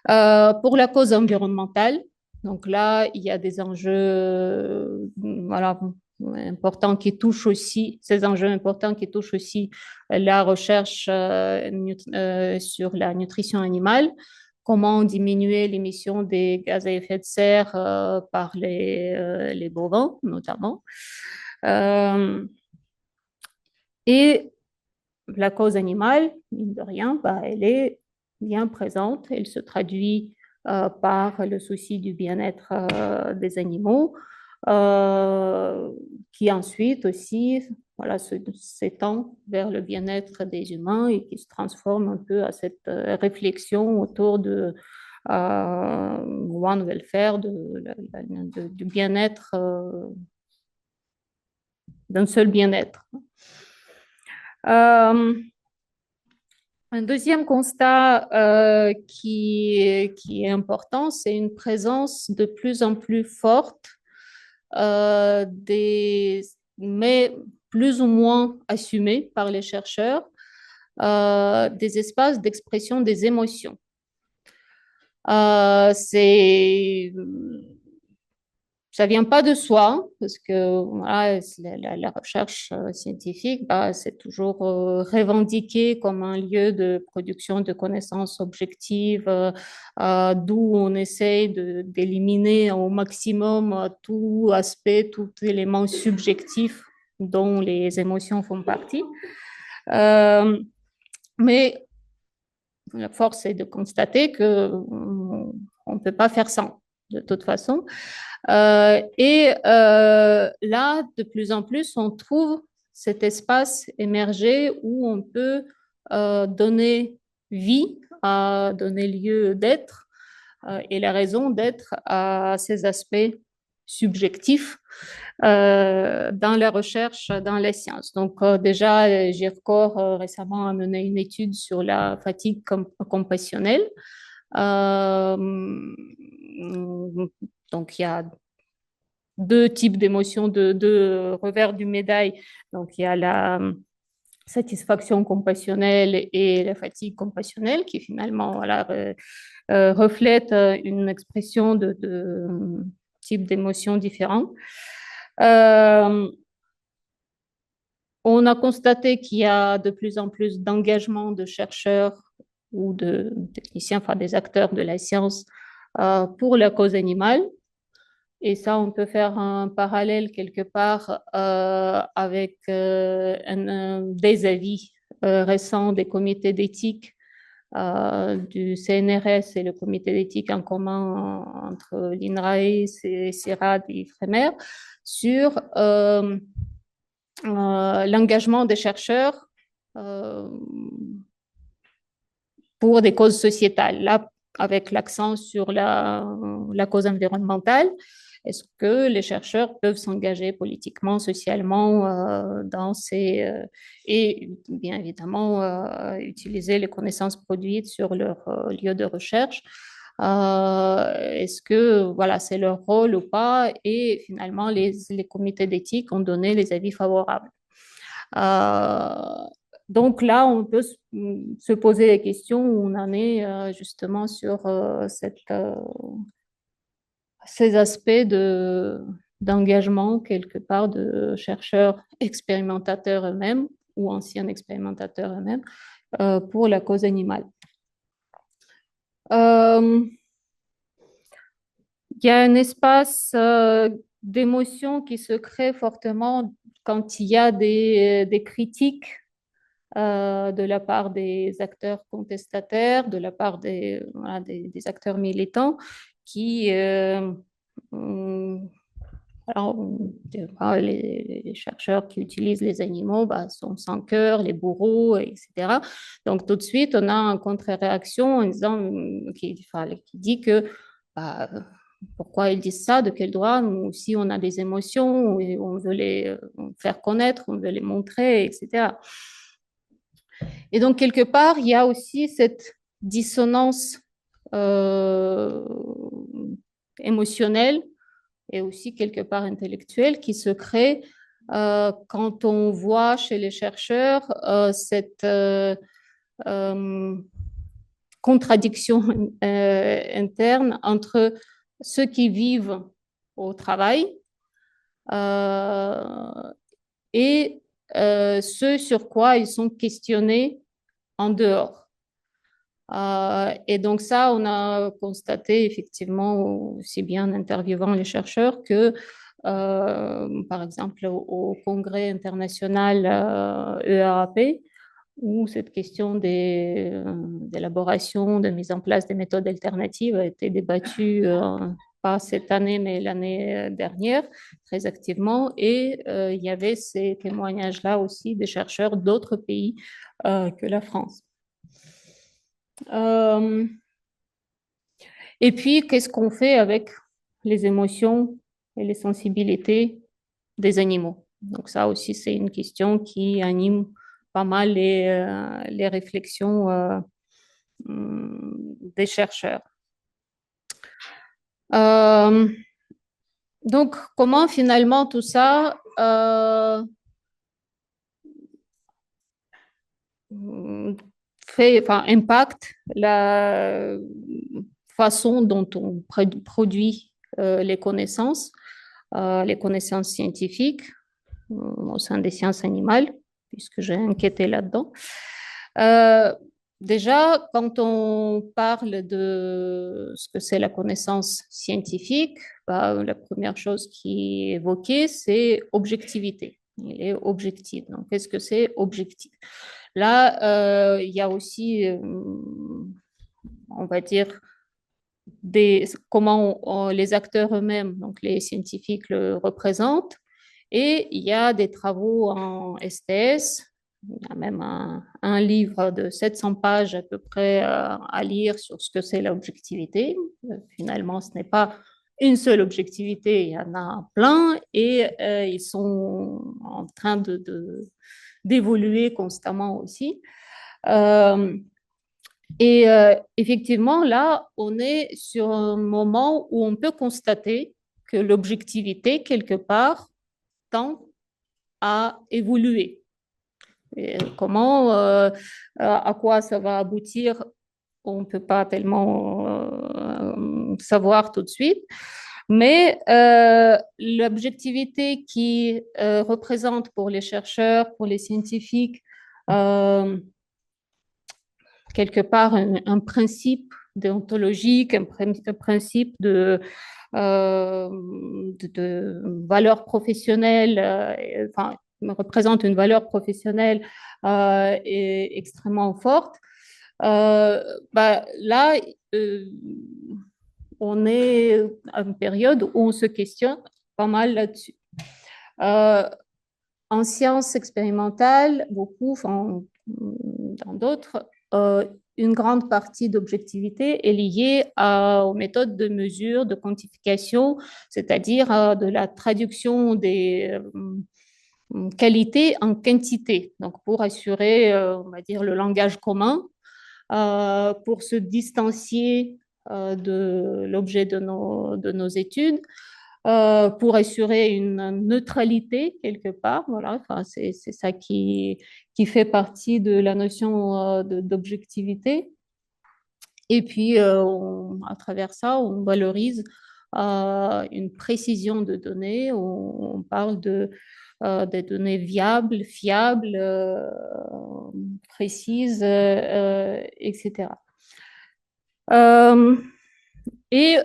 Pour la cause environnementale, donc là, il y a des enjeux voilà, importants qui touchent aussi, ces enjeux importants qui touchent aussi la recherche sur la nutrition animale, comment diminuer l'émission des gaz à effet de serre par les bovins, notamment. Et la cause animale, mine de rien, bah, elle est bien présente. Elle se traduit par le souci du bien-être des animaux, qui ensuite aussi voilà, s'étend vers le bien-être des humains et qui se transforme un peu à cette réflexion autour de one welfare, du bien-être, d'un seul bien-être. Un deuxième constat qui est important, c'est une présence de plus en plus forte mais plus ou moins assumée par les chercheurs, des espaces d'expression des émotions. Ça vient pas de soi, parce que voilà, la recherche scientifique, bah, c'est toujours revendiqué comme un lieu de production de connaissances objectives, d'où on essaie d'éliminer au maximum tout aspect, tout élément subjectif dont les émotions font partie. Mais la force est de constater qu'on ne peut pas faire ça de toute façon. Et là, de plus en plus, on trouve cet espace émergé où on peut donner vie, donner lieu d'être et la raison d'être à ces aspects subjectifs dans la recherche, dans les sciences. Donc déjà, GIRCOR récemment a mené une étude sur la fatigue compassionnelle. Donc il y a deux types d'émotions, deux revers du médaille. Donc, il y a la satisfaction compassionnelle et la fatigue compassionnelle qui finalement voilà, reflètent une expression de types d'émotions différents. On a constaté qu'il y a de plus en plus d'engagement de chercheurs ou de techniciens, enfin des acteurs de la science pour la cause animale. Et ça, on peut faire un parallèle quelque part avec des avis récents des comités d'éthique du CNRS et le comité d'éthique en commun entre l'INRAE, CIRAD et IFREMER sur l'engagement des chercheurs pour des causes sociétales, là avec l'accent sur la cause environnementale. Est-ce que les chercheurs peuvent s'engager politiquement, socialement dans ces et bien évidemment utiliser les connaissances produites sur leur lieu de recherche. Est-ce que voilà, c'est leur rôle ou pas? Et finalement, les comités d'éthique ont donné les avis favorables. Donc là, on peut se poser la question où on en est justement sur ces aspects d'engagement quelque part de chercheurs expérimentateurs eux-mêmes ou anciens expérimentateurs eux-mêmes pour la cause animale. Il y a un espace d'émotion qui se crée fortement quand il y a des critiques de la part des acteurs contestataires, de la part voilà, des acteurs militants qui, alors, les chercheurs qui utilisent les animaux sont sans cœur, les bourreaux, etc. Donc, tout de suite, on a une contre-réaction en disant, qui dit que bah, pourquoi ils disent ça, de quel droit, nous aussi on a des émotions, et on veut les faire connaître, on veut les montrer, etc. Et donc, quelque part, il y a aussi cette dissonance émotionnelle et aussi quelque part intellectuelle qui se crée quand on voit chez les chercheurs cette contradiction interne entre ceux qui vivent au travail et ce sur quoi ils sont questionnés en dehors. Et donc ça, on a constaté effectivement aussi bien en interviewant les chercheurs que, par exemple, au Congrès international EAAP, où cette question d'élaboration, de mise en place des méthodes alternatives a été débattue pas cette année, mais l'année dernière, très activement. Et il y avait ces témoignages-là aussi des chercheurs d'autres pays que la France. Et puis, qu'est-ce qu'on fait avec les émotions et les sensibilités des animaux? Donc ça aussi, c'est une question qui anime pas mal les réflexions des chercheurs. Donc, comment finalement tout ça impacte la façon dont on produit les connaissances scientifiques au sein des sciences animales, puisque j'ai enquêté là-dedans. Déjà, quand on parle de ce que c'est la connaissance scientifique, la première chose qui est évoquée, c'est objectivité. Il est objectif. Donc, qu'est-ce que c'est objectif? Là, il y a aussi, on va dire, comment les acteurs eux-mêmes, donc les scientifiques, le représentent. Et il y a des travaux en STS. Il y a même un livre de 700 pages à peu près à lire sur ce que c'est l'objectivité. Finalement, ce n'est pas une seule objectivité, il y en a plein et ils sont en train d'évoluer constamment aussi. Et effectivement, là, on est sur un moment où on peut constater que l'objectivité, quelque part, tend à évoluer. Et comment, à quoi ça va aboutir, on ne peut pas tellement savoir tout de suite. Mais l'objectivité qui représente pour les chercheurs, pour les scientifiques, quelque part un principe déontologique, un principe de valeur professionnelle, enfin, représente une valeur professionnelle extrêmement forte. Là, on est à une période où on se questionne pas mal là-dessus. En sciences expérimentales, beaucoup, enfin, dans d'autres, une grande partie d'objectivité est liée aux méthodes de mesure, de quantification, c'est-à-dire de la traduction des qualités en quantité. Donc, pour assurer, on va dire, le langage commun, pour se distancier de l'objet de nos études, pour assurer une neutralité quelque part. Voilà, enfin, c'est ça qui fait partie de la notion d'objectivité. Et puis, à travers ça, on valorise une précision de données. On parle des données viables, fiables, précises, etc. Et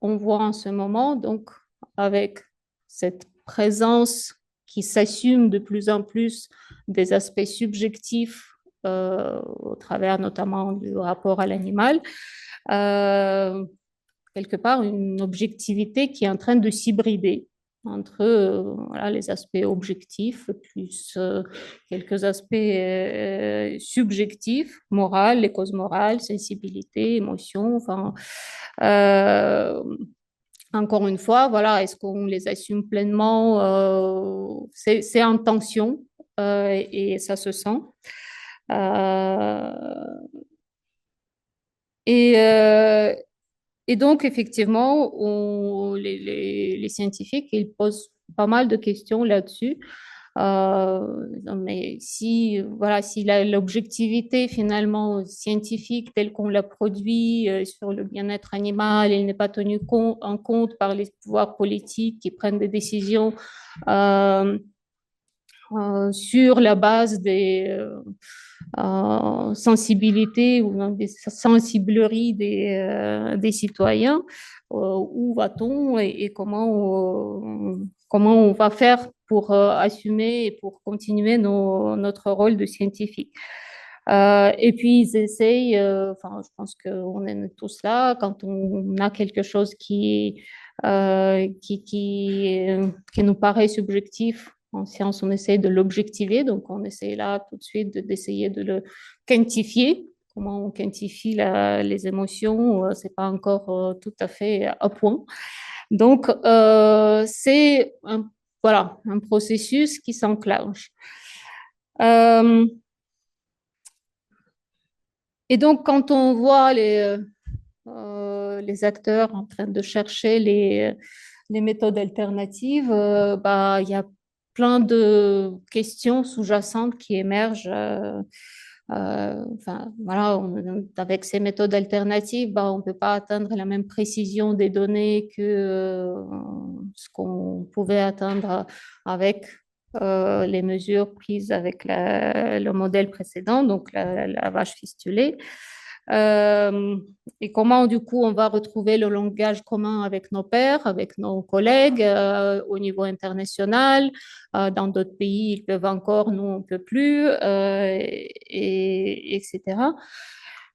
on voit en ce moment, donc, avec cette présence qui s'assume de plus en plus des aspects subjectifs au travers notamment du rapport à l'animal, quelque part une objectivité qui est en train de s'hybrider entre voilà, les aspects objectifs plus quelques aspects subjectifs, moral, les causes morales, sensibilité, émotion, enfin, encore une fois, voilà, est-ce qu'on les assume pleinement? C'est en tension et ça se sent. Euh, et, euh, et donc, effectivement, les scientifiques, ils posent pas mal de questions là-dessus. Mais si, voilà, si l'objectivité finalement scientifique telle qu'on la produit sur le bien-être animal, elle n'est pas tenue en compte par les pouvoirs politiques qui prennent des décisions euh, sur la base des sensibilités ou des sensibleries des citoyens. Où va-t-on et comment on va faire pour assumer et pour continuer notre rôle de scientifique. Et puis ils essayent, enfin je pense qu'on est tous là, quand on a quelque chose qui nous paraît subjectif, en science, on essaie de l'objectiver, donc on essaie là tout de suite d'essayer de le quantifier. Comment on quantifie les émotions, c'est pas encore tout à fait à point. Donc, c'est voilà, un processus qui s'enclenche. Euh, et donc, quand on voit les acteurs en train de chercher les méthodes alternatives, il y a plein de questions sous-jacentes qui émergent. Enfin, voilà, avec ces méthodes alternatives, on ne peut pas atteindre la même précision des données que ce qu'on pouvait atteindre avec les mesures prises avec le modèle précédent, donc la vache fistulée. Euh, et comment, du coup, on va retrouver le langage commun avec nos pairs, avec nos collègues au niveau international. Dans d'autres pays, ils peuvent encore, nous, on ne peut plus, etc.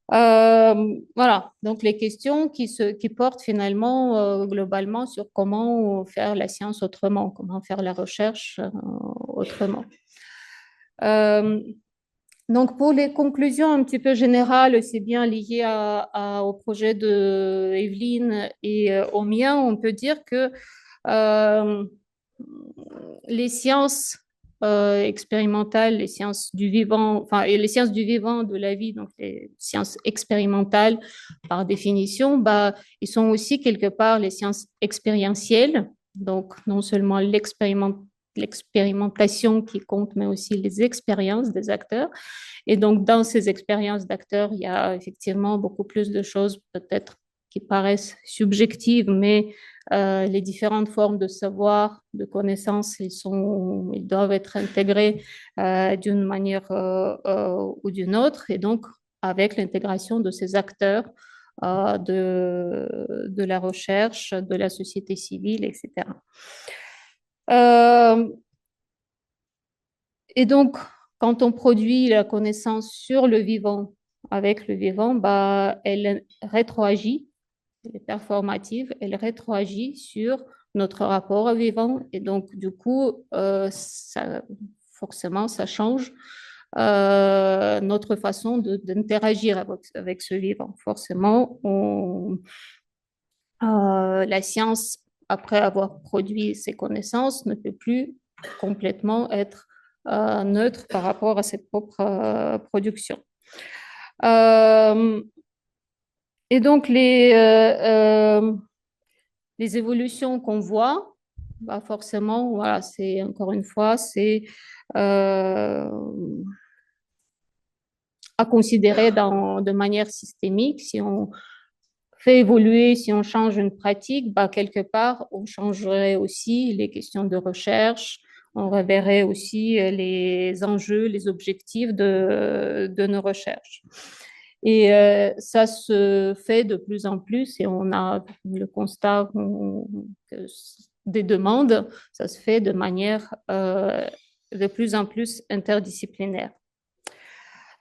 Voilà, donc les questions qui portent finalement globalement sur comment faire la science autrement, comment faire la recherche autrement. Euh, donc, pour les conclusions un petit peu générales, c'est bien lié au projet de Evelyne et au mien, on peut dire que euh, les sciences expérimentales, les sciences du vivant, enfin, et les sciences du vivant, de la vie, donc les sciences expérimentales par définition, ils sont aussi quelque part les sciences expérientielles, donc non seulement l'expérimentation qui compte, mais aussi les expériences des acteurs. Et donc, dans ces expériences d'acteurs, il y a effectivement beaucoup plus de choses peut-être qui paraissent subjectives, mais les différentes formes de savoir, de connaissances, ils doivent être intégrés d'une manière ou d'une autre. Et donc, avec l'intégration de ces acteurs de la recherche, de la société civile, etc. Et donc, quand on produit la connaissance sur le vivant, avec le vivant, bah, elle rétroagit, elle est performative, elle rétroagit sur notre rapport au vivant. Et donc, du coup, forcément, ça change notre façon d'interagir avec ce vivant. Forcément, la science, après avoir produit ses connaissances, ne peut plus complètement être neutre par rapport à ses propres productions. Et donc, les évolutions qu'on voit, bah forcément, voilà, c'est encore une fois, c'est euh, à considérer de manière systémique. Si on fait évoluer, si on change une pratique, bah, quelque part, on changerait aussi les questions de recherche, on reverrait aussi les enjeux, les objectifs de nos recherches. Et ça se fait de plus en plus et on a le constat que des demandes, ça se fait de manière de plus en plus interdisciplinaire.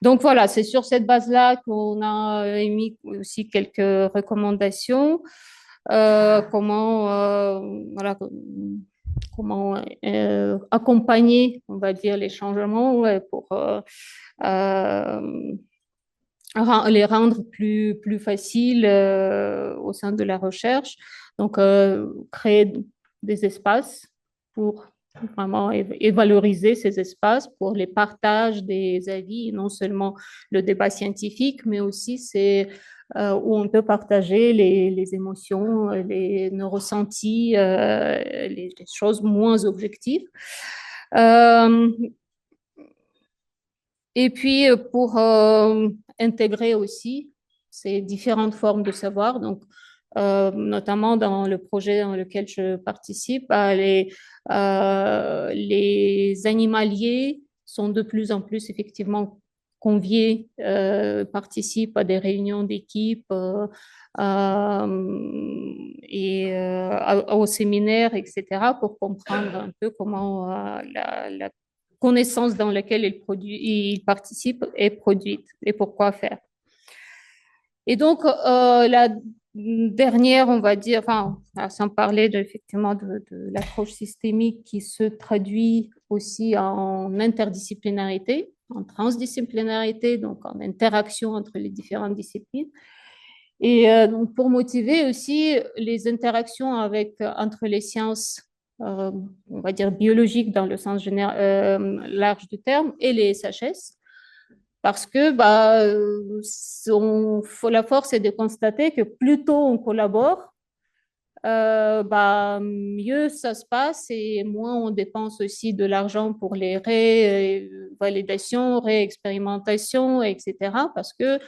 Donc voilà, c'est sur cette base-là qu'on a émis aussi quelques recommandations. Comment voilà, comment accompagner, on va dire, les changements pour les rendre plus faciles au sein de la recherche. Donc, créer des espaces pour vraiment et valoriser ces espaces pour les partages des avis, non seulement le débat scientifique, mais aussi c'est où on peut partager les émotions, nos ressentis, les choses moins objectives. Euh, et puis, pour intégrer aussi ces différentes formes de savoir, donc notamment dans le projet dans lequel je participe, les animaliers sont de plus en plus effectivement conviés, participent à des réunions d'équipe aux séminaires, etc., pour comprendre un peu comment la connaissance dans laquelle il participe est produite et pourquoi faire. Et donc, la dernière, on va dire, enfin, sans parler effectivement de l'approche systémique qui se traduit aussi en interdisciplinarité, en transdisciplinarité, donc en interaction entre les différentes disciplines. Et donc, pour motiver aussi les interactions entre les sciences, on va dire biologiques dans le sens large du terme, et les SHS, parce que bah, la force est de constater que plus tôt on collabore, bah, mieux ça se passe et moins on dépense aussi de l'argent pour les révalidations, réexpérimentations, etc. Parce que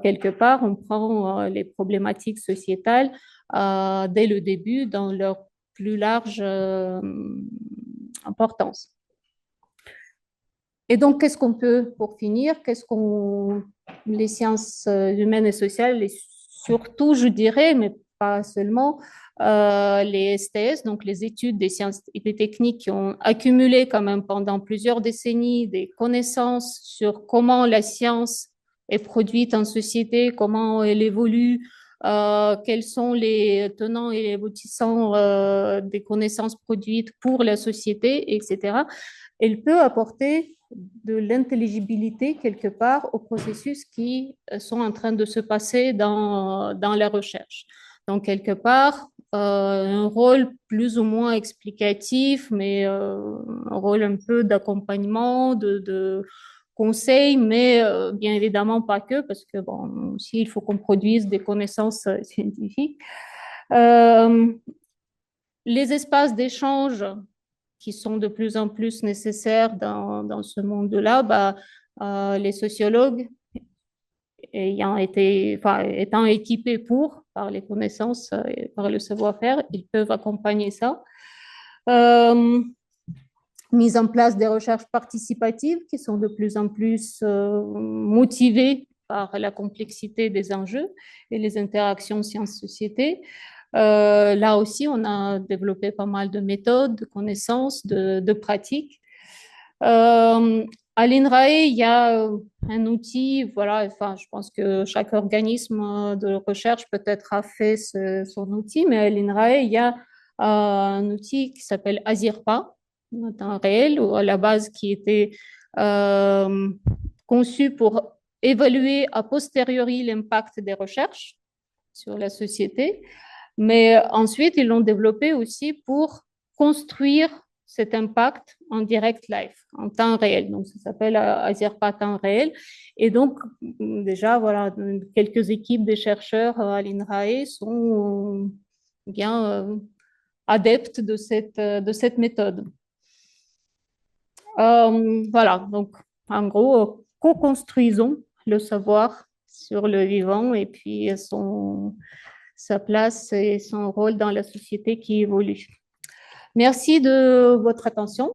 quelque part, on prend les problématiques sociétales dès le début dans leur plus large importance. Et donc, qu'est-ce qu'on peut, pour finir, les sciences humaines et sociales, et surtout, je dirais, mais pas seulement, les STS, donc les études des sciences et des techniques qui ont accumulé quand même pendant plusieurs décennies des connaissances sur comment la science est produite en société, comment elle évolue, quels sont les tenants et les aboutissants des connaissances produites pour la société, etc. Elle peut apporter de l'intelligibilité quelque part aux processus qui sont en train de se passer dans la recherche. Donc, quelque part, un rôle plus ou moins explicatif, mais un rôle un peu d'accompagnement, de conseil, mais bien évidemment pas que, parce que bon, aussi, il faut qu'on produise des connaissances scientifiques. Les espaces d'échange qui sont de plus en plus nécessaires dans ce monde-là, bah, les sociologues étant équipés par les connaissances et par le savoir-faire, ils peuvent accompagner ça. Mise en place des recherches participatives qui sont de plus en plus motivées par la complexité des enjeux et les interactions sciences-société. Là aussi, on a développé pas mal de méthodes, de connaissances, de pratiques. À l'INRAE, il y a un outil, voilà, enfin, je pense que chaque organisme de recherche peut-être a fait son outil, mais à l'INRAE, il y a un outil qui s'appelle ASIRPA, en temps réel, ou à la base qui était euh, conçu pour évaluer a posteriori l'impact des recherches sur la société. Mais ensuite, ils l'ont développé aussi pour construire cet impact en direct live, en temps réel. Donc, ça s'appelle ASIRPA temps réel. Et donc, déjà, voilà, quelques équipes de chercheurs à l'INRAE sont bien adeptes de cette méthode. Voilà, donc, en gros, co-construisons le savoir sur le vivant et puis sa place et son rôle dans la société qui évolue. Merci de votre attention.